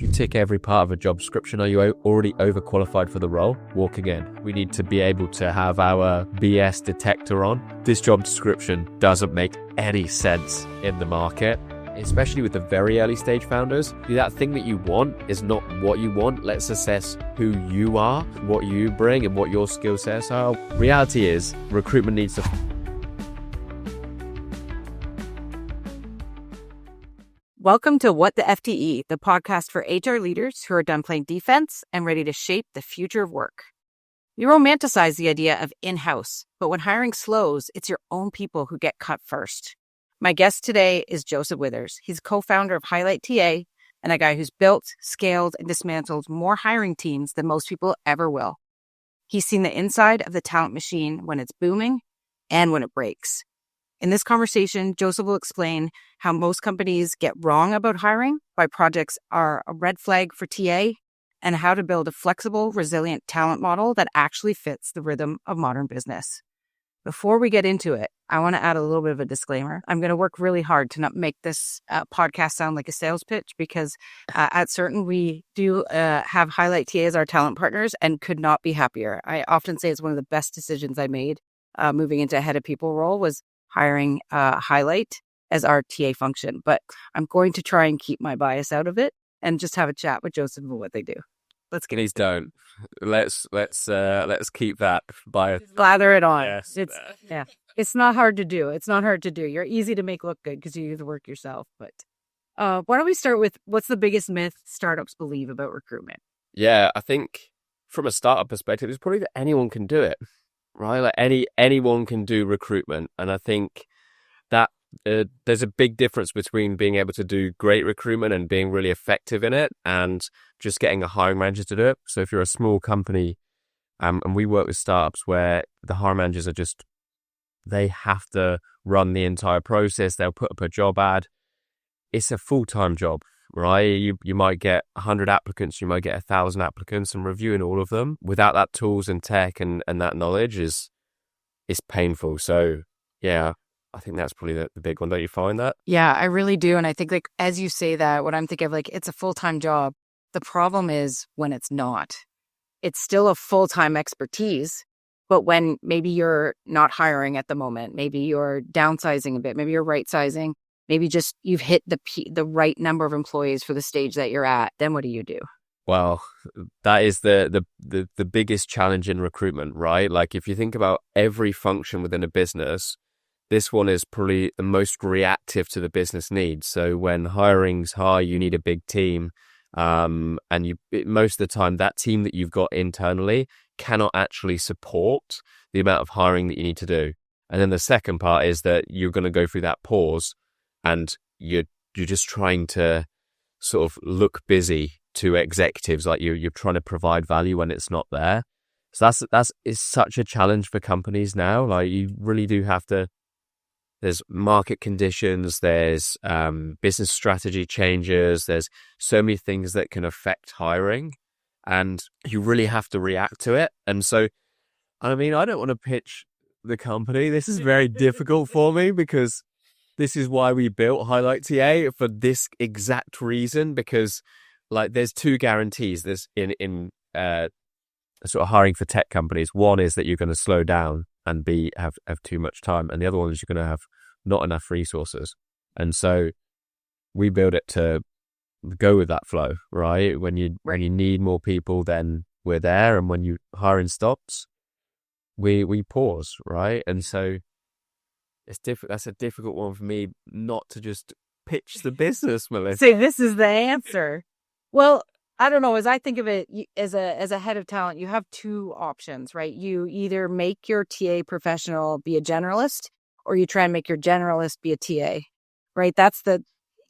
you tick every part of a job description, are you already overqualified for the role walking in? We need to be able to have our BS detector on. This job description doesn't make any sense in the market, especially with the very early stage founders. That thing that you want is not what you want. Let's assess who you are, what you bring, and what your skill sets are. Reality is, recruitment needs to... Welcome to What the FTE, the podcast for HR leaders who are done playing defense and ready to shape the future of work. We romanticize the idea of in-house, but when hiring slows, it's your own people who get cut first. My guest today is Joseph Withers. He's co-founder of HighlightTA and a guy who's built, scaled, and dismantled more hiring teams than most people ever will. He's seen the inside of the talent machine when it's booming and when it breaks. In this conversation, Joseph will explain how most companies get wrong about hiring, why projects are a red flag for TA, and how to build a flexible, resilient talent model that actually fits the rhythm of modern business. Before we get into it, I want to add a little bit of a disclaimer. I'm going to work really hard to not make this podcast sound like a sales pitch because at Certn, we do have HighlightTA as our talent partners and could not be happier. I often say it's one of the best decisions I made moving into a head of people role was hiring Highlight as our TA function. But I'm going to try and keep my bias out of it and just have a chat with Joseph about what they do. Let's get Please don't. Let's keep that bias. Slather it on. Yes. It's not hard to do. You're easy to make look good because you do the work yourself. But why don't we start with what's the biggest myth startups believe about recruitment? Yeah, I think from a startup perspective, it's probably that anyone can do it, right? Like anyone can do recruitment. And I think that there's a big difference between being able to do great recruitment and being really effective in it and just getting a hiring manager to do it. So if you're a small company, and we work with startups where the hiring managers are they have to run the entire process. They'll put up a job ad. It's a full-time job, right? You might get 100 applicants, you might get 1,000 applicants, and reviewing all of them without that tools and tech and that knowledge is painful. So yeah, I think that's probably the big one. Don't you find that? Yeah, I really do. And I think as you say that, what I'm thinking of it's a full-time job. The problem is when it's not. It's still a full-time expertise, but when maybe you're not hiring at the moment, maybe you're downsizing a bit, maybe you're right-sizing, maybe just you've hit the right number of employees for the stage that you're at, then what do you do? Well, that is the biggest challenge in recruitment, right? Like if you think about every function within a business, this one is probably the most reactive to the business needs. So when hiring's high, you need a big team. And most of the time, that team that you've got internally cannot actually support the amount of hiring that you need to do. And then the second part is that you're going to go through that pause and you're just trying to sort of look busy to executives, like you're trying to provide value when it's not there. So that's such a challenge for companies now. Like you really do have to. There's market conditions, there's business strategy changes, there's so many things that can affect hiring, and you really have to react to it. And so, I mean, I don't want to pitch the company. This is very difficult for me because this is why we built HighlightTA, for this exact reason, because like there's two guarantees. There's in sort of hiring for tech companies. One is that you're going to slow down and have too much time, and the other one is you're going to have not enough resources. And so we build it to go with that flow, right? When you need more people, then we're there, and when hiring stops, we pause, right? And so it's different. That's a difficult one for me not to just pitch the business, Melissa. Say this is the answer. Well, I don't know. As I think of it, as a head of talent, you have two options, right? You either make your TA professional be a generalist, or you try and make your generalist be a TA, right?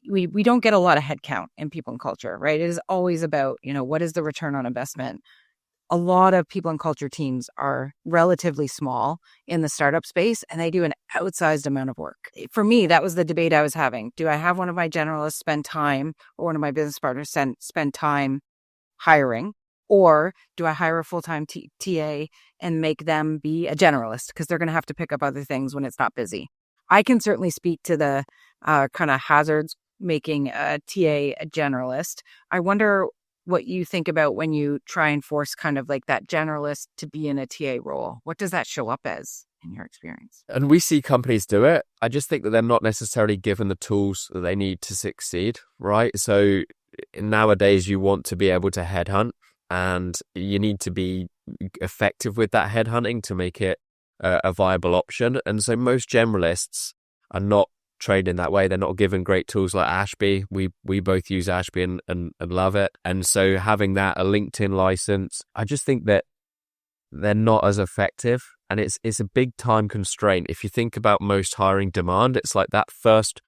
We don't get a lot of headcount in people and culture, right? It is always about, what is the return on investment? A lot of people and culture teams are relatively small in the startup space, and they do an outsized amount of work. For me, that was the debate I was having. Do I have one of my generalists spend time, or one of my business partners spend time hiring? Or do I hire a full-time TA and make them be a generalist? Because they're going to have to pick up other things when it's not busy. I can certainly speak to the kind of hazards making a TA a generalist. I wonder what you think about when you try and force kind of like that generalist to be in a TA role. What does that show up as in your experience? And we see companies do it. I just think that they're not necessarily given the tools that they need to succeed, right? So nowadays you want to be able to headhunt, and you need to be effective with that headhunting to make it a viable option. And so most generalists are not trained in that way. They're not given great tools like Ashby. We both use Ashby and love it. And so having that, a LinkedIn license, I just think that they're not as effective, and it's a big time constraint. If you think about most hiring demand, it's like that first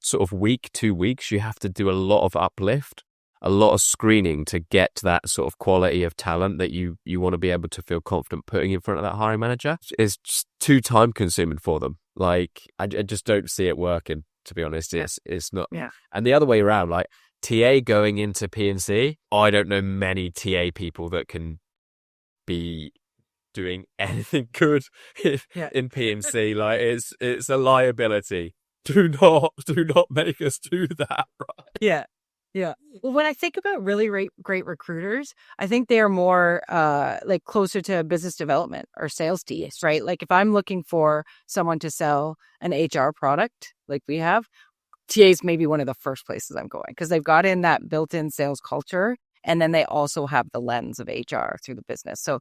sort of week, 2 weeks, you have to do a lot of uplift, a lot of screening to get to that sort of quality of talent that you want to be able to feel confident putting in front of that hiring manager. It's just too time consuming for them. Like I just don't see it working, to be honest. It's not. Yeah. And the other way around, like TA going into P&C, I don't know many TA people that can be doing anything good in P&C. Like it's a liability. Do not make us do that, right? Yeah. Yeah. Well, when I think about really great recruiters, I think they are more like closer to business development or sales teams, right? Like if I'm looking for someone to sell an HR product like we have, TAs may be one of the first places I'm going because they've got in that built-in sales culture, and then they also have the lens of HR through the business. So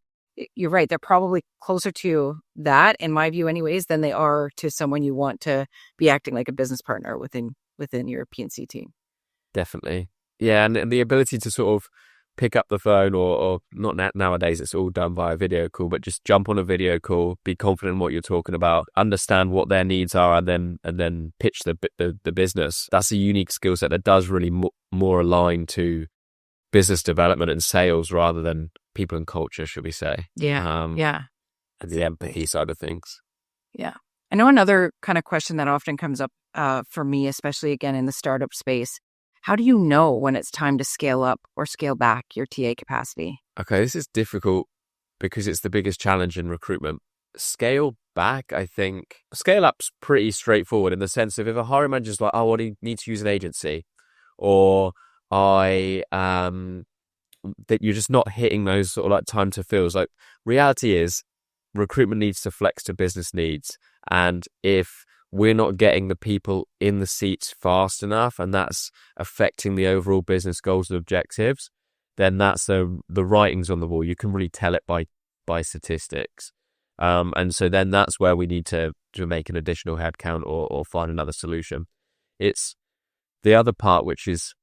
you're right. They're probably closer to that, in my view anyways, than they are to someone you want to be acting like a business partner within your P&C team. Definitely. Yeah, and the ability to sort of pick up the phone or not nowadays, it's all done via video call, but just jump on a video call, be confident in what you're talking about, understand what their needs are, and then pitch the business. That's a unique skill set that does really more align to business development and sales rather than people and culture, should we say. Yeah. And the empathy side of things. Yeah. I know another kind of question that often comes up for me, especially again in the startup space. How do you know when it's time to scale up or scale back your TA capacity? Okay, this is difficult because it's the biggest challenge in recruitment. Scale back, I think. Scale up's pretty straightforward in the sense of if a hiring manager's like, oh, I need to use an agency, or that you're just not hitting those sort of like time to fills. Like reality is recruitment needs to flex to business needs. And if we're not getting the people in the seats fast enough, and that's affecting the overall business goals and objectives, then that's the writing's on the wall. You can really tell it by statistics. And so then that's where we need to make an additional headcount or find another solution. It's the other part, which is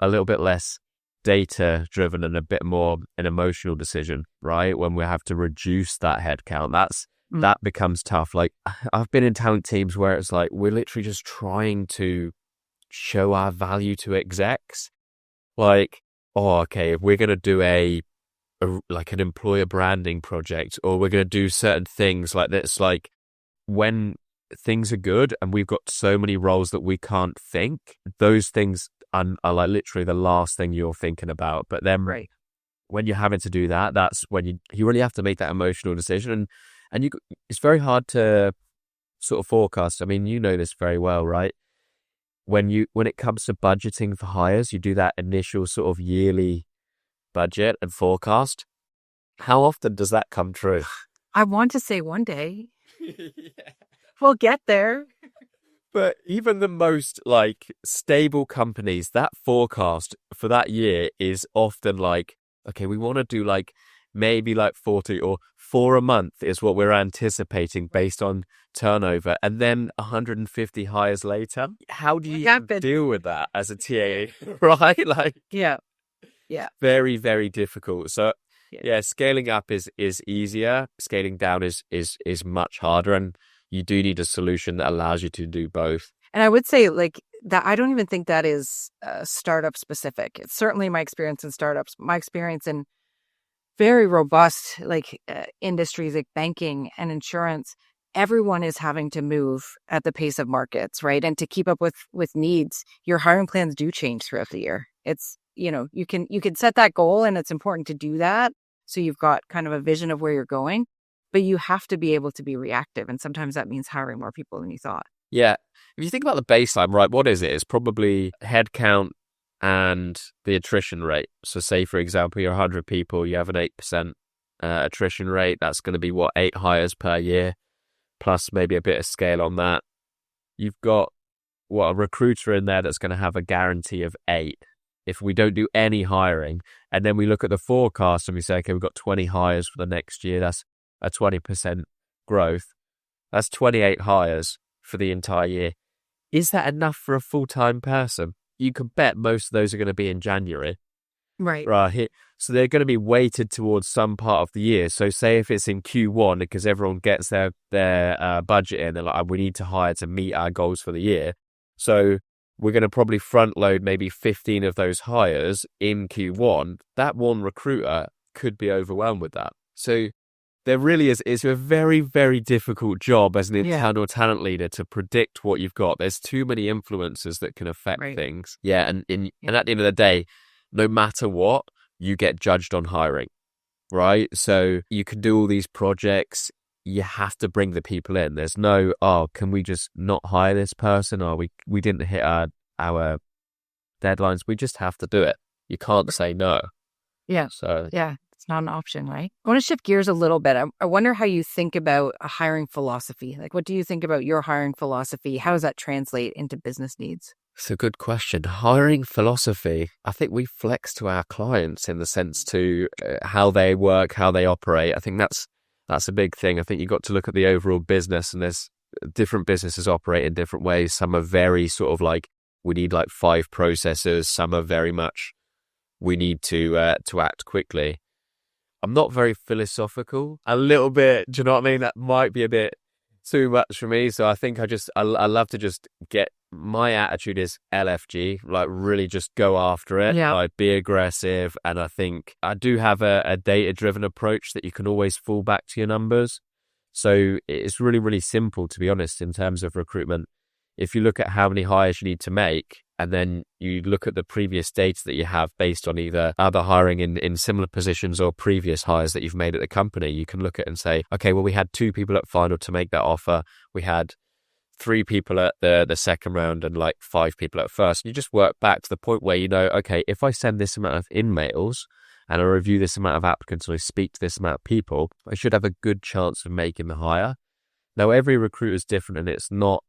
a little bit less data driven and a bit more an emotional decision, right? When we have to reduce that headcount, that becomes tough. Like I've been in talent teams where it's like we're literally just trying to show our value to execs. Like, oh, okay, if we're going to do like an employer branding project, or we're going to do certain things like this, like when things are good and we've got so many roles that we can't think, those things are like literally the last thing you're thinking about. But then when you're having to do that, that's when you really have to make that emotional decision. And it's very hard to sort of forecast. I mean, you know this very well, right? When it comes to budgeting for hires, you do that initial sort of yearly budget and forecast. How often does that come true? I want to say one day. We'll get there. But even the most like stable companies, that forecast for that year is often like, okay, we want to do like maybe like 40 or 4 a month is what we're anticipating based on turnover. And then 150 hires later. How do you deal with that as a TA, right? Like, yeah. Very, very difficult. So yeah, scaling up is easier. Scaling down is much harder. And you do need a solution that allows you to do both. And I would say like that, I don't even think that is startup specific. It's certainly my experience in startups, my experience in very robust like industries like banking and insurance. Everyone is having to move at the pace of markets, right? And to keep up with needs, your hiring plans do change throughout the year. It's, you can set that goal, and it's important to do that. So you've got kind of a vision of where you're going, but you have to be able to be reactive. And sometimes that means hiring more people than you thought. Yeah. If you think about the baseline, right, what is it? It's probably headcount and the attrition rate. So say, for example, you're 100 people, you have an 8% attrition rate. That's going to be, 8 hires per year, plus maybe a bit of scale on that. You've got, a recruiter in there that's going to have a guarantee of 8 if we don't do any hiring. And then we look at the forecast and we say, okay, we've got 20 hires for the next year. That's a 20% growth. That's 28 hires for the entire year. Is that enough for a full-time person? You can bet most of those are going to be in January. Right. Right. So they're going to be weighted towards some part of the year. So say if it's in Q1, because everyone gets their budget in, they're like, we need to hire to meet our goals for the year. So we're going to probably front load maybe 15 of those hires in Q1. That one recruiter could be overwhelmed with that. So there really is, it's a very, very difficult job as an internal talent leader to predict what you've got. There's too many influences that can affect things. Yeah. And at the end of the day, no matter what, you get judged on hiring, right? So you can do all these projects. You have to bring the people in. There's no, can we just not hire this person? Or we didn't hit our deadlines. We just have to do it. You can't say no. Yeah. So yeah. It's not an option, right? I want to shift gears a little bit. I wonder how you think about a hiring philosophy. Like, what do you think about your hiring philosophy? How does that translate into business needs? It's a good question. Hiring philosophy, I think we flex to our clients in the sense to how they work, how they operate. I think that's a big thing. I think you've got to look at the overall business, and there's different businesses operate in different ways. Some are very sort of like, we need like 5 processes. Some are very much, we need to act quickly. I'm not very philosophical. A little bit, do you know what I mean? That might be a bit too much for me. So I think I love to just get, my attitude is LFG, like really just go after it, like be aggressive. And I think I do have a data-driven approach that you can always fall back to your numbers. So it's really, really simple, to be honest, in terms of recruitment. If you look at how many hires you need to make, and then you look at the previous data that you have based on either other hiring in similar positions or previous hires that you've made at the company, you can look at and say, okay, well, we had 2 people at final to make that offer. We had 3 people at the second round and like 5 people at first. And you just work back to the point where you know, okay, if I send this amount of in-mails and I review this amount of applicants and I speak to this amount of people, I should have a good chance of making the hire. Now, every recruiter is different, and it's not,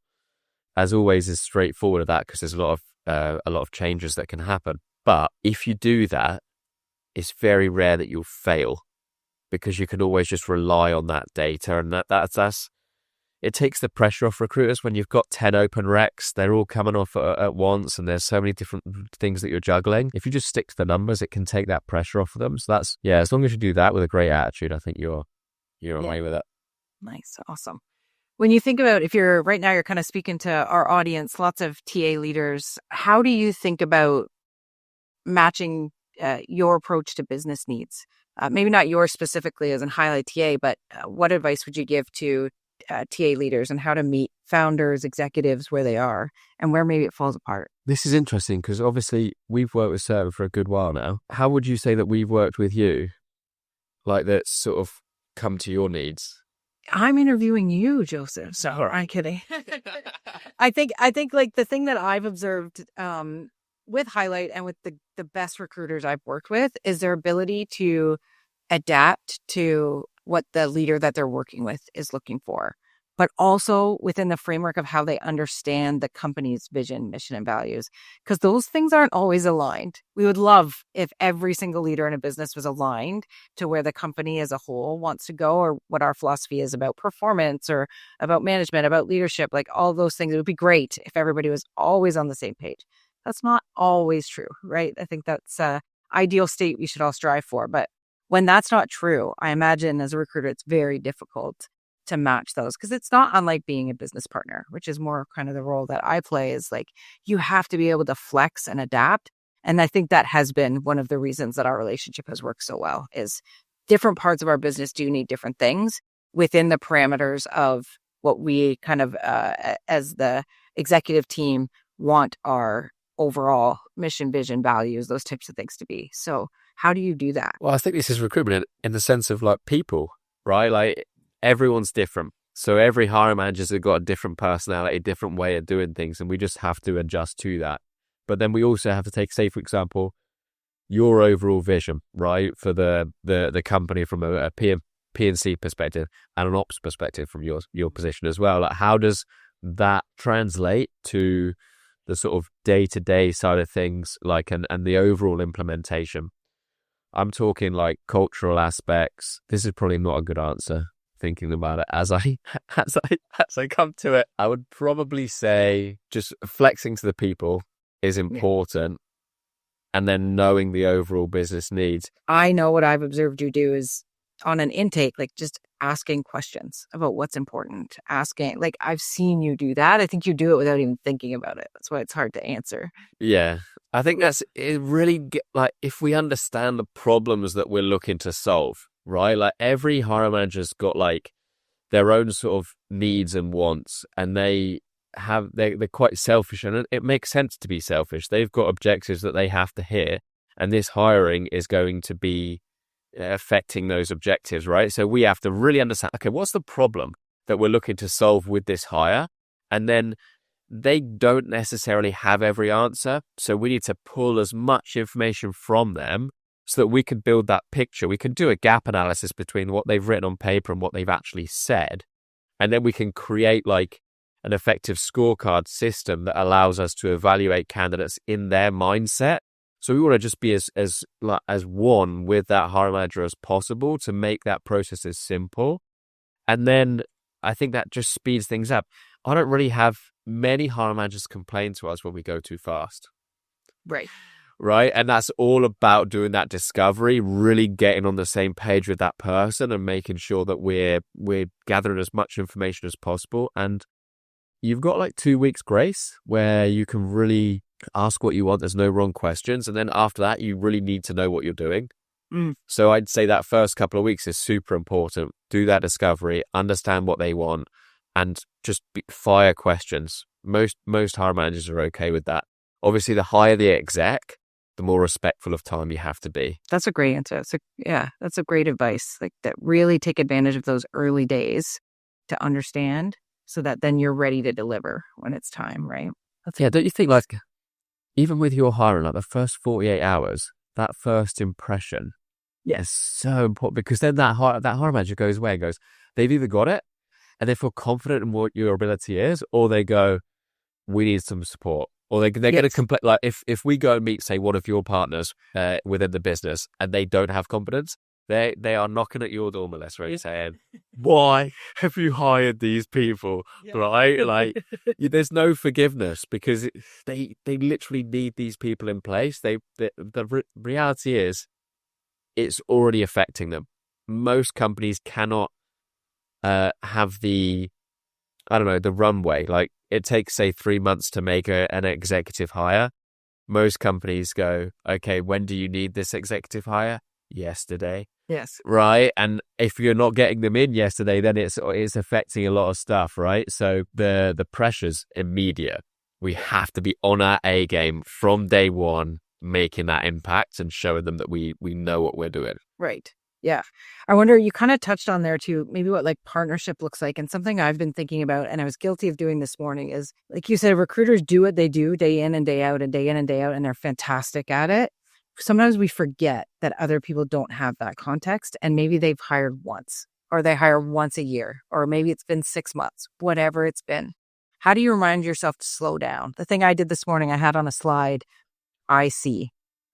as always, as straightforward as that, because there's a lot of changes that can happen. But if you do that, it's very rare that you'll fail, because you can always just rely on that data, and that's it takes the pressure off recruiters when you've got 10 open recs. They're all coming off at once, and there's so many different things that you're juggling. If you just stick to the numbers, it can take that pressure off of them. So that's, as long as you do that with a great attitude, I think you're away with it. Nice. Awesome. When you think about, if you're right now, you're kind of speaking to our audience, lots of TA leaders, how do you think about matching your approach to business needs? Maybe not yours specifically as in HighlightTA, but what advice would you give to TA leaders and how to meet founders, executives where they are and where maybe it falls apart? This is interesting because obviously we've worked with Certn for a good while now. How would you say that we've worked with you? Like, that's sort of come to your needs? I'm interviewing you, Joseph. So I'm kidding. I think like the thing that I've observed with Highlight and with the best recruiters I've worked with is their ability to adapt to what the leader that they're working with is looking for, but also within the framework of how they understand the company's vision, mission, and values, because those things aren't always aligned. We would love if every single leader in a business was aligned to where the company as a whole wants to go, or what our philosophy is about performance or about management, about leadership, like all those things. It would be great if everybody was always on the same page. That's not always true, right? I think that's an ideal state we should all strive for. But when that's not true, I imagine as a recruiter, it's very difficult to match those, because it's not unlike being a business partner, which is more kind of the role that I play, is like, you have to be able to flex and adapt. And I think that has been one of the reasons that our relationship has worked so well, is different parts of our business do need different things within the parameters of what we kind of, as the executive team, want our overall mission, vision, values, those types of things to be. So how do you do that? Well, I think this is recruitment in the sense of like people, right? Like, everyone's different. So every hiring manager's got a different personality, different way of doing things, and we just have to adjust to that. But then we also have to take, say, for example, your overall vision, right, for the company from a P&C perspective and an ops perspective from your position as well. Like, how does that translate to the sort of day-to-day side of things, like, and the overall implementation? I'm talking like cultural aspects. This is probably not a good answer. Thinking about it as I come to it, I would probably say just flexing to the people is important, and then knowing the overall business needs. I know what I've observed you do is on an intake, like just asking questions about what's important. Asking, like, I've seen you do that. I think you do it without even thinking about it. That's why it's hard to answer. Yeah, I think that's it. Really, like, if we understand the problems that we're looking to solve, right? Like, every hiring manager's got like their own sort of needs and wants, and they're quite selfish, and it makes sense to be selfish. They've got objectives that they have to hit, and this hiring is going to be affecting those objectives, right? So we have to really understand, okay, what's the problem that we're looking to solve with this hire? And then they don't necessarily have every answer, so we need to pull as much information from them so that we can build that picture. We can do a gap analysis between what they've written on paper and what they've actually said, and then we can create like an effective scorecard system that allows us to evaluate candidates in their mindset. So we want to just be as one with that hiring manager as possible to make that process as simple. And then I think that just speeds things up. I don't really have many hiring managers complain to us when we go too fast. Right. And that's all about doing that discovery, really getting on the same page with that person and making sure that we're gathering as much information as possible. And you've got like 2 weeks grace where you can really ask what you want. There's no wrong questions. And then after that, you really need to know what you're doing. So I'd say that first couple of weeks is super important. Do that discovery, understand what they want, and just fire questions. Most hiring managers are okay with that. Obviously, the higher the exec, the more respectful of time you have to be. That's a great answer. So yeah, that's a great advice. Like, that really take advantage of those early days to understand, so that then you're ready to deliver when it's time, right? Don't you think, like, even with your hiring, like the first 48 hours, that first impression is so important, because then that hiring manager goes away and goes, they've either got it and they feel confident in what your ability is, or they go, we need some support. Or they're going to complain. Like, if we go and meet, say, one of your partners within the business and they don't have confidence, they are knocking at your door, Melissa, and saying, why have you hired these people? Right? Like, there's no forgiveness, because they literally need these people in place. The reality is, it's already affecting them. Most companies cannot have the runway. Like, it takes, say, 3 months to make an executive hire. Most companies go, okay, when do you need this executive hire? Yesterday. Yes. Right. And if you're not getting them in yesterday, then it's affecting a lot of stuff, right? So the pressure's immediate. We have to be on our A game from day one, making that impact and showing them that we know what we're doing. Right. Yeah. I wonder, you kind of touched on there too, maybe what like partnership looks like. And something I've been thinking about, and I was guilty of doing this morning, is, like you said, recruiters do what they do day in and day out and day in and day out, and they're fantastic at it. Sometimes we forget that other people don't have that context, and maybe they've hired once, or they hire once a year, or maybe it's been 6 months, whatever it's been. How do you remind yourself to slow down? The thing I did this morning, I had on a slide, IC.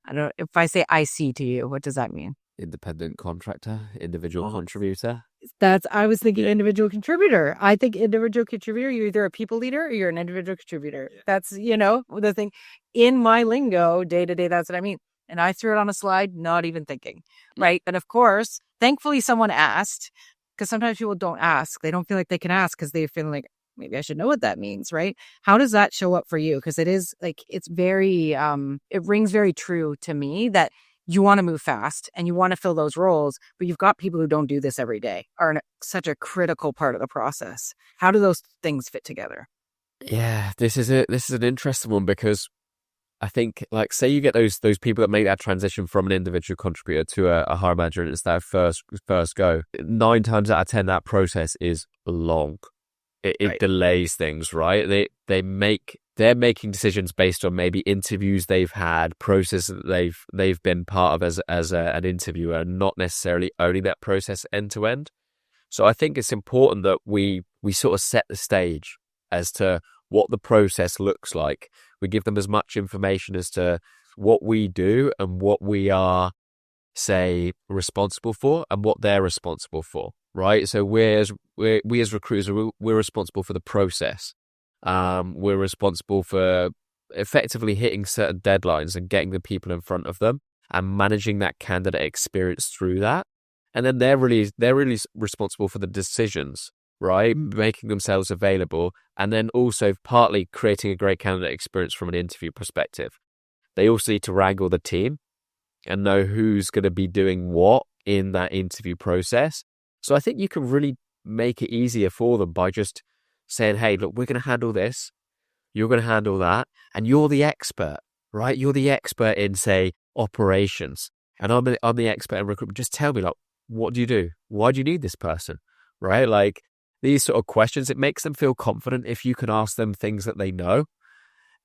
I don't know if I say IC to you, what does that mean? Independent contractor, individual contributor. I was thinking individual contributor. I think individual contributor, you're either a people leader or you're an individual contributor. Yeah. That's, the thing in my lingo, day to day, that's what I mean. And I threw it on a slide, not even thinking, right? But of course, thankfully someone asked, because sometimes people don't ask. They don't feel like they can ask because they feel like, maybe I should know what that means, right? How does that show up for you? Because it is like, it's very, it rings very true to me that you want to move fast and you want to fill those roles, but you've got people who don't do this every day, are such a critical part of the process. How do those things fit together? Yeah, this is an interesting one, because I think, like, say you get those people that make that transition from an individual contributor to a hiring manager, and it's their first go. 9 times out of 10, that process is long. It Right. delays things, right? They're making decisions based on maybe interviews they've had, process that they've been part of as an interviewer, not necessarily owning that process end to end. So I think it's important that we sort of set the stage as to what the process looks like. We give them as much information as to what we do and what we are, say, responsible for and what they're responsible for, right? So we as recruiters, we're responsible for the process. We're responsible for effectively hitting certain deadlines and getting the people in front of them and managing that candidate experience through that. And then they're really responsible for the decisions, right? Making themselves available, and then also partly creating a great candidate experience from an interview perspective. They also need to wrangle the team and know who's going to be doing what in that interview process. So I think you can really make it easier for them by just saying, hey, look, we're going to handle this, you're going to handle that, and you're the expert, right? You're the expert in, say, operations, and I'm the expert in recruitment. Just tell me, like, what do you do? Why do you need this person? Right? Like, these sort of questions, it makes them feel confident if you can ask them things that they know.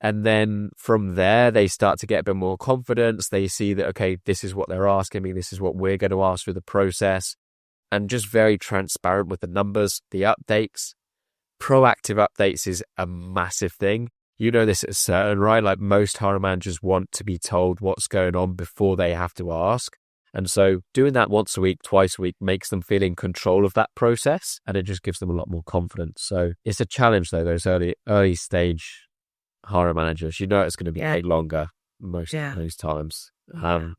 And then from there, they start to get a bit more confidence. They see that, okay, this is what they're asking me. This is what we're going to ask through the process. And just very transparent with the numbers, the updates. Proactive updates is a massive thing. You know this at Certn, right? Like, most hiring managers want to be told what's going on before they have to ask. And so doing that once a week, twice a week makes them feel in control of that process, and it just gives them a lot more confidence. So it's a challenge, though, those early stage hiring managers. You know it's going to be take longer most times.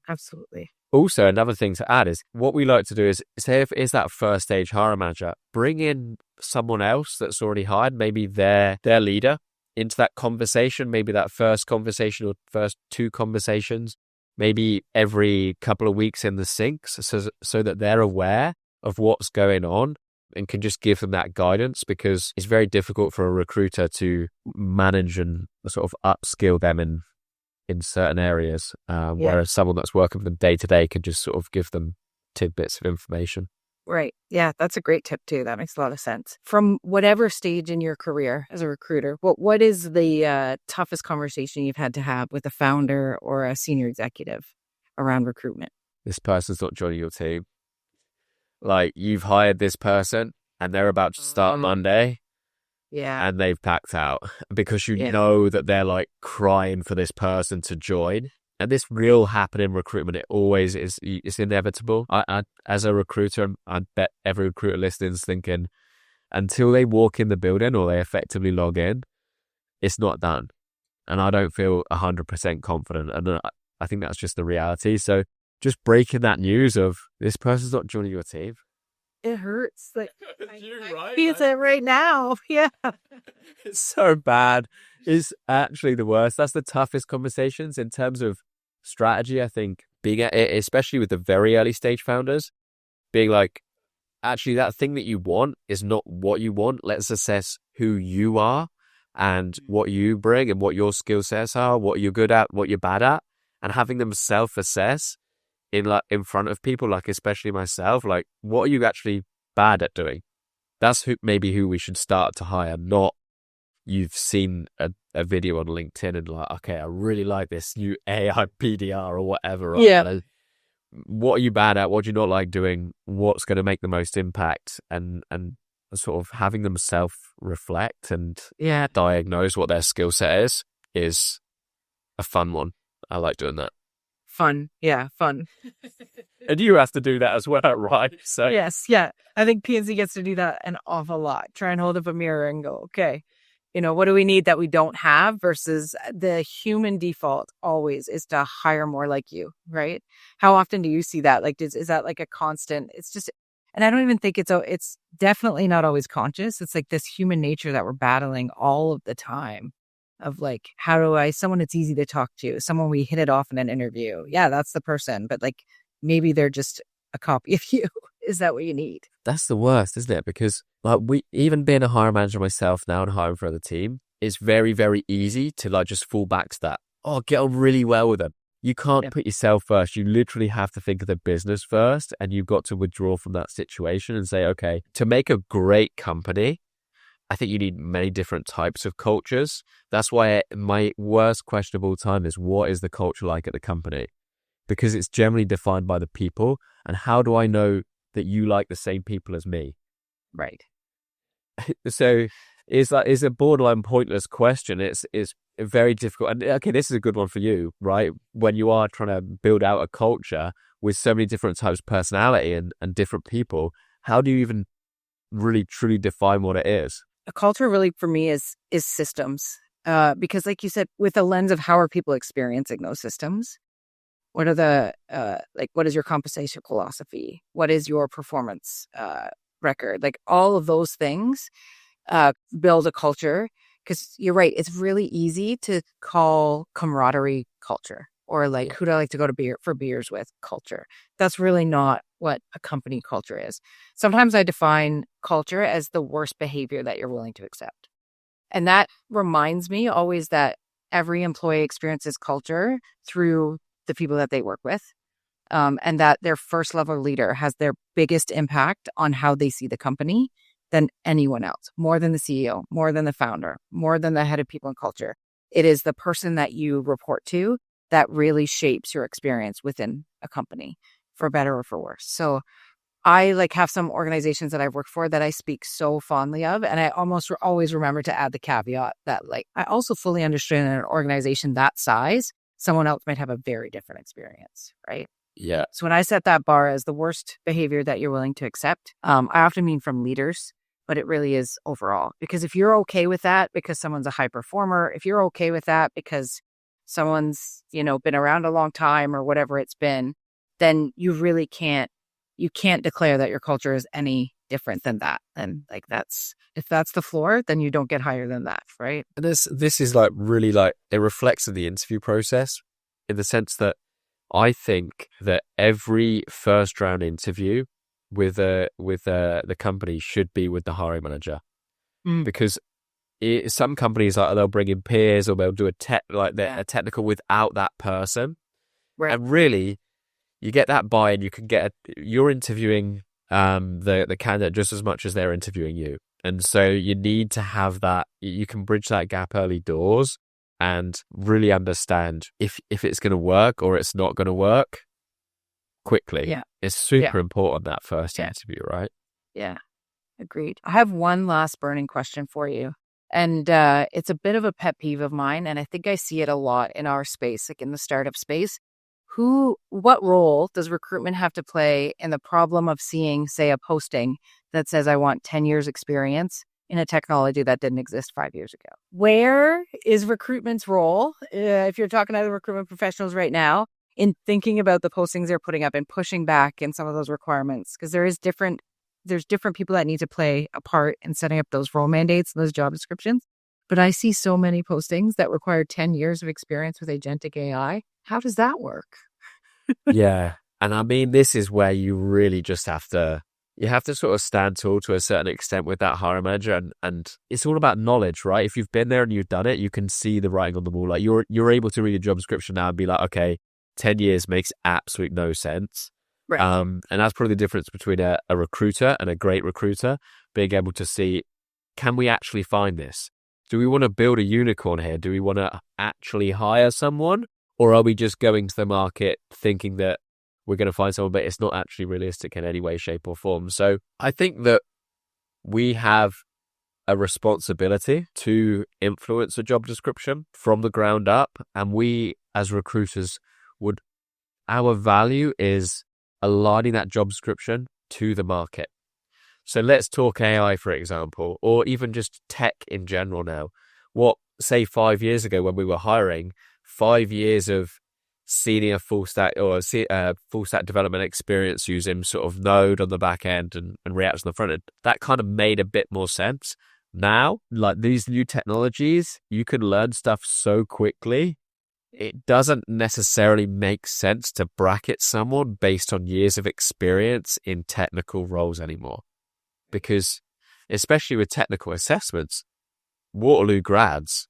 Absolutely. Also, another thing to add is what we like to do is, say if it's that first stage hiring manager, bring in someone else that's already hired, maybe their leader, into that conversation, maybe that first conversation or first 2 conversations, maybe every couple of weeks in the syncs, so that they're aware of what's going on and can just give them that guidance, because it's very difficult for a recruiter to manage and sort of upskill them in certain areas, whereas someone that's working with them day to day can just sort of give them tidbits of information. Right. Yeah, that's a great tip too. That makes a lot of sense. From whatever stage in your career as a recruiter, what is the toughest conversation you've had to have with a founder or a senior executive around recruitment? This person's not joining your team. Like, you've hired this person and they're about to start Monday. Yeah. And they've packed out because you know that they're like crying for this person to join. And this will happen in recruitment. It always is. It's inevitable. I as a recruiter, I bet every recruiter listening is thinking, until they walk in the building or they effectively log in, it's not done. And I don't feel 100% confident. And I think that's just the reality. So just breaking that news of this person's not joining your team. It hurts. Like, right? Feel it right now. Yeah. It's so bad. It's actually the worst. That's the toughest conversations in terms of strategy. I think being at it, especially with the very early stage founders, being like, actually, that thing that you want is not what you want. Let's assess who you are and what you bring and what your skill sets are, what you're good at, what you're bad at, and having them self-assess in front of people, like especially myself, like, what are you actually bad at doing? That's maybe who we should start to hire, not you've seen a video on LinkedIn and like, okay, I really like this new AI PDR or whatever. Right? Yeah. What are you bad at? What do you not like doing? What's going to make the most impact? And sort of having them self-reflect and diagnose what their skill set is a fun one. I like doing that. Fun. Yeah, fun. And you have to do that as well, right? So Yes, yeah. I think P&Z gets to do that an awful lot. Try and hold up a mirror and go, okay, what do we need that we don't have, versus the human default always is to hire more like you, right? How often do you see that? Like, is that like a constant? It's just, and I don't even think it's definitely not always conscious. It's like this human nature that we're battling all of the time. Of like, someone that's easy to talk to, someone we hit it off in an interview. Yeah, that's the person. But like, maybe they're just a copy of you. Is that what you need? That's the worst, isn't it? Because like, even being a hiring manager myself now and hiring for the team, it's very, very easy to like just fall back to that. get on really well with them. You can't Yeah. put yourself first. You literally have to think of the business first, and you've got to withdraw from that situation and say, okay, to make a great company, I think you need many different types of cultures. That's why my worst question of all time is, what is the culture like at the company? Because it's generally defined by the people. And how do I know that you like the same people as me? Right. So it's a borderline pointless question. It's very difficult. And okay, this is a good one for you, right? When you are trying to build out a culture with so many different types of personality and different people, how do you even really truly define what it is? A culture really for me is systems. Because like you said, with a lens of how are people experiencing those systems? What are the what is your compensation philosophy? What is your performance record? Like all of those things build a culture. Because you're right, it's really easy to call camaraderie culture, or like who do I like to go to for beers with culture. That's really not what a company culture is. Sometimes I define culture as the worst behavior that you're willing to accept. And that reminds me always that every employee experiences culture through the people that they work with, and that their first level leader has their biggest impact on how they see the company than anyone else, more than the CEO, more than the founder, more than the head of people and culture. It is the person that you report to that really shapes your experience within a company, for better or for worse. So I have some organizations that I've worked for that I speak so fondly of, and I almost always remember to add the caveat that I also fully understand in an organization that size, someone else might have a very different experience, right? Yeah. So when I set that bar as the worst behavior that you're willing to accept, I often mean from leaders, but it really is overall. Because if you're okay with that because someone's a high performer, if you're okay with that because someone's, been around a long time or whatever it's been, then you really can't declare that your culture is any different than that. And if that's the floor, then you don't get higher than that, right? And this is really it reflects in the interview process, in the sense that I think that every first round interview with the company should be with the hiring manager, because some companies they'll bring in peers or they'll do a technical without that person, Right. and really you get that buy-in. You're interviewing the candidate just as much as they're interviewing you, and so you need to have that. You can bridge that gap early doors and really understand if it's going to work or it's not going to work quickly. Yeah. It's super important, that first interview, right? Yeah. Agreed. I have one last burning question for you. And it's a bit of a pet peeve of mine. And I think I see it a lot in our space, in the startup space. What role does recruitment have to play in the problem of seeing, say, a posting that says, I want 10 years experience in a technology that didn't exist 5 years ago? Where is recruitment's role, if you're talking to the recruitment professionals right now, in thinking about the postings they're putting up and pushing back in some of those requirements? Because there's different people that need to play a part in setting up those role mandates and those job descriptions. But I see so many postings that require 10 years of experience with agentic AI. How does that work? Yeah. And I mean, this is where you really just have to sort of stand tall to a certain extent with that hiring manager. And it's all about knowledge, right? If you've been there and you've done it, you can see the writing on the wall. You're able to read a job description now and be like, okay, 10 years makes absolute no sense. Right. And that's probably the difference between a recruiter and a great recruiter, being able to see, can we actually find this? Do we want to build a unicorn here? Do we want to actually hire someone? Or are we just going to the market thinking that we're going to find someone, but it's not actually realistic in any way, shape or form? So I think that we have a responsibility to influence a job description from the ground up. And we as recruiters our value is aligning that job description to the market. So let's talk AI, for example, or even just tech in general now. Say 5 years ago when we were hiring, 5 years of senior full stack full stack development experience using sort of Node on the back end and React on the front end, that kind of made a bit more sense. Now, these new technologies, you can learn stuff so quickly. It doesn't necessarily make sense to bracket someone based on years of experience in technical roles anymore. Because especially with technical assessments, Waterloo grads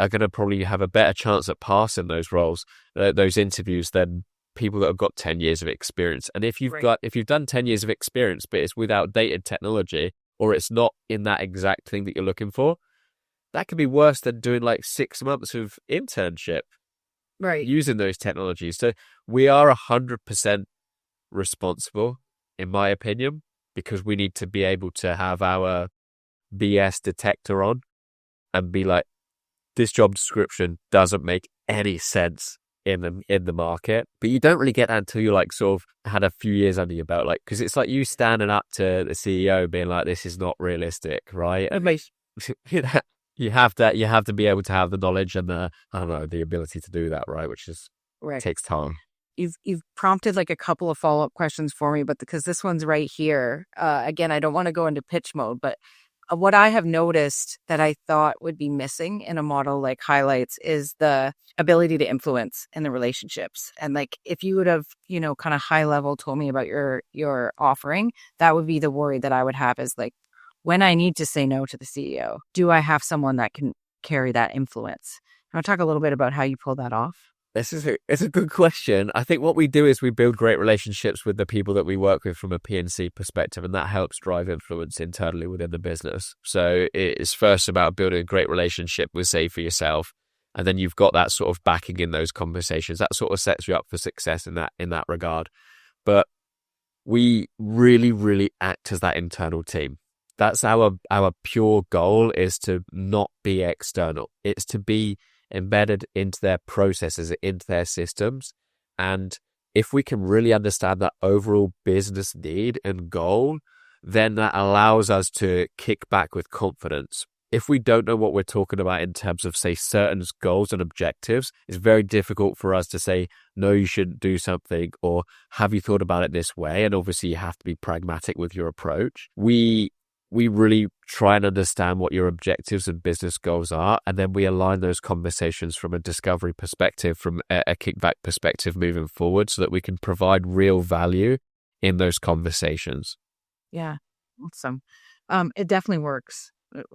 are going to probably have a better chance at passing those roles, those interviews than people that have got 10 years of experience. And if you've done 10 years of experience, but it's with outdated technology, or it's not in that exact thing that you're looking for, that could be worse than doing like 6 months of internship using those technologies. So we are 100% responsible, in my opinion, because we need to be able to have our BS detector on and be like, this job description doesn't make any sense in the market. But you don't really get that until you like sort of had a few years under your belt, like, because it's like you standing up to the CEO being like, this is not realistic, right? And you have to be able to have the knowledge and the ability to do that, right? Which is takes time. You've prompted like a couple of follow-up questions for me, but because this one's right here, again, I don't want to go into pitch mode, but what I have noticed that I thought would be missing in a model like Highlights is the ability to influence in the relationships. And like, if you would have, kind of high level told me about your offering, that would be the worry that I would have, is like, when I need to say no to the CEO, do I have someone that can carry that influence? I'll talk a little bit about how you pull that off. It's a good question. I think what we do is we build great relationships with the people that we work with from a P&C perspective, and that helps drive influence internally within the business. So it's first about building a great relationship with, say, for yourself, and then you've got that sort of backing in those conversations. That sort of sets you up for success in that regard. But we really, really act as that internal team. That's our pure goal, is to not be external. It's to be embedded into their processes, into their systems. And if we can really understand that overall business need and goal, then that allows us to kick back with confidence. If we don't know what we're talking about in terms of, say, certain goals and objectives, it's very difficult for us to say, no, you shouldn't do something, or have you thought about it this way? And obviously you have to be pragmatic with your approach. We really try and understand what your objectives and business goals are, and then we align those conversations from a discovery perspective, from a kickback perspective moving forward, so that we can provide real value in those conversations. Yeah, awesome. It definitely works.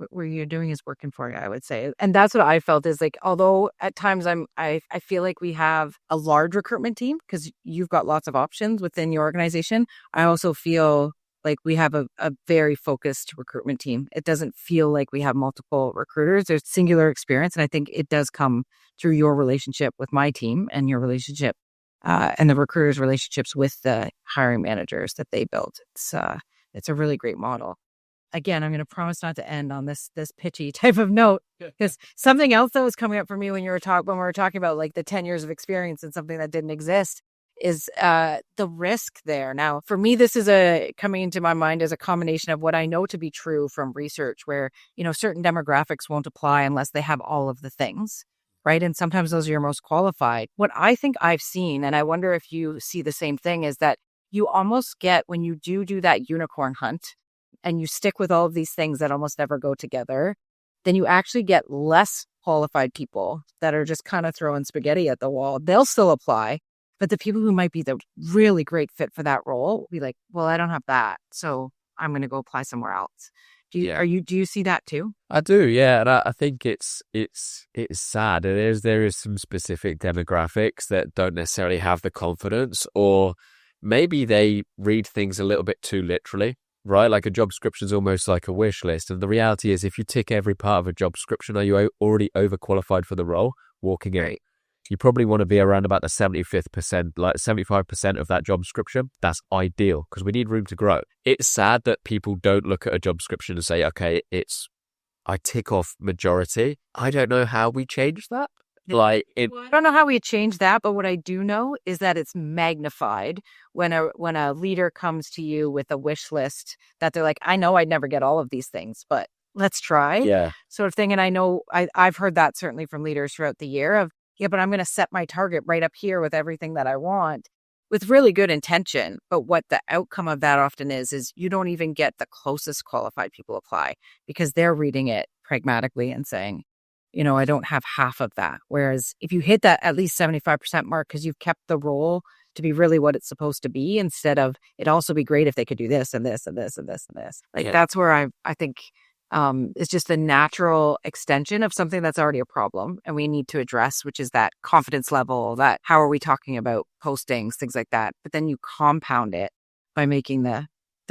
What you're doing is working for you, I would say. And that's what I felt, is like, although at times I feel like we have a large recruitment team because you've got lots of options within your organization, I also feel like we have a very focused recruitment team. It doesn't feel like we have multiple recruiters. There's singular experience. And I think it does come through your relationship with my team and your relationship and the recruiters' relationships with the hiring managers that they build. It's a really great model. Again, I'm going to promise not to end on this pitchy type of note, because something else that was coming up for me when we were talking about like the 10 years of experience and something that didn't exist is the risk there. Now, for me, this is coming into my mind as a combination of what I know to be true from research, where, certain demographics won't apply unless they have all of the things, right? And sometimes those are your most qualified. What I think I've seen, and I wonder if you see the same thing, is that you almost get, when you do that unicorn hunt and you stick with all of these things that almost never go together, then you actually get less qualified people that are just kind of throwing spaghetti at the wall. They'll still apply. But the people who might be the really great fit for that role will be like, well, I don't have that, so I'm going to go apply somewhere else. Do you see that too? I do, yeah. And I think it's sad. There is some specific demographics that don't necessarily have the confidence, or maybe they read things a little bit too literally, right? Like a job description is almost like a wish list. And the reality is, if you tick every part of a job description, are you already overqualified for the role walking in? Right. You probably want to be around about the 75% of that job description. That's ideal, because we need room to grow. It's sad that people don't look at a job description and say, okay, I tick off majority. I don't know how we change that. I don't know how we change that, but what I do know is that it's magnified when a leader comes to you with a wish list that they're like, I know I'd never get all of these things, but let's try. Yeah. Sort of thing. And I know I've heard that certainly from leaders throughout the year of, yeah, but I'm going to set my target right up here with everything that I want, with really good intention. But what the outcome of that often is you don't even get the closest qualified people apply, because they're reading it pragmatically and saying, I don't have half of that. Whereas if you hit that at least 75% mark, because you've kept the role to be really what it's supposed to be, instead of it'd also be great if they could do this and this and this and this and this. Like, that's where I think is just a natural extension of something that's already a problem and we need to address, which is that confidence level, that how are we talking about postings, things like that. But then you compound it by making the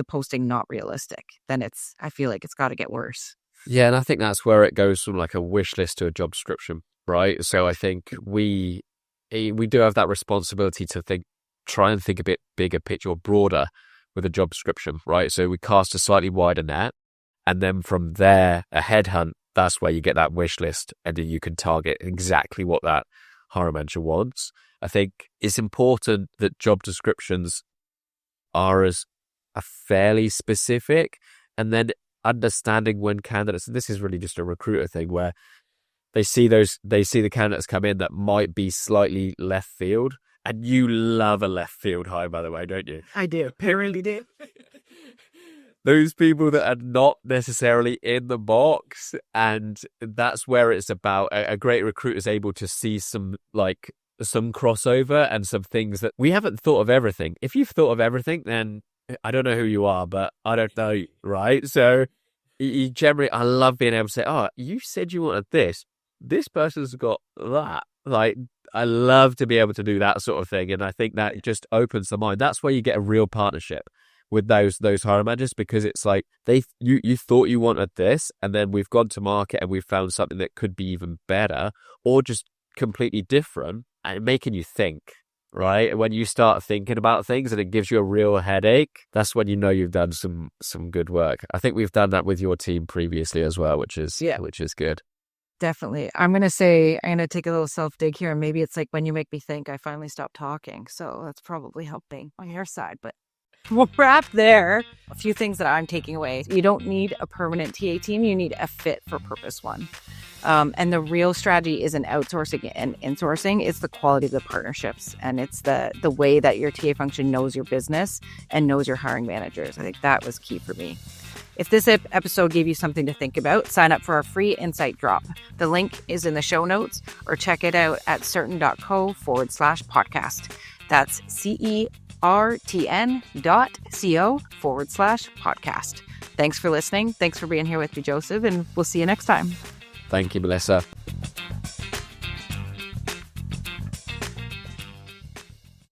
posting not realistic. Then I feel like it's got to get worse. Yeah, and I think that's where it goes from like a wish list to a job description, right? So I think we do have that responsibility to try and think a bit bigger picture or broader with a job description, right? So we cast a slightly wider net, and then from there, a headhunt, that's where you get that wish list, and then you can target exactly what that hiring manager wants. I think it's important that job descriptions are fairly specific, and then understanding when candidates, and this is really just a recruiter thing, where they see the candidates come in that might be slightly left field. And you love a left field hire, by the way, don't you? I do. I really do. Those people that are not necessarily in the box. And that's where it's about a great recruiter is able to see some crossover and some things that we haven't thought of everything. If you've thought of everything, then I don't know who you are, but I don't know you, right? So you generally, I love being able to say, oh, you said you wanted this. This person's got that. Like, I love to be able to do that sort of thing. And I think that just opens the mind. That's where you get a real partnership with those hiring managers, because it's like you thought you wanted this, and then we've gone to market and we've found something that could be even better or just completely different, and making you think, right? When you start thinking about things and it gives you a real headache, that's when you know you've done some good work. I think we've done that with your team previously as well, which is good. Definitely. I'm going to take a little self-dig here, and maybe it's like when you make me think, I finally stopped talking. So that's probably helping on your side, but we'll wrap there. A few things that I'm taking away. You don't need a permanent TA team. You need a fit for purpose one. And the real strategy isn't outsourcing and insourcing. It's the quality of the partnerships. And it's the way that your TA function knows your business and knows your hiring managers. I think that was key for me. If this episode gave you something to think about, sign up for our free insight drop. The link is in the show notes, or check it out at certn.co/podcast. That's CERTN.co/podcast. Thanks for listening. Thanks for being here with me, Joseph, and we'll see you next time. Thank you, Melissa.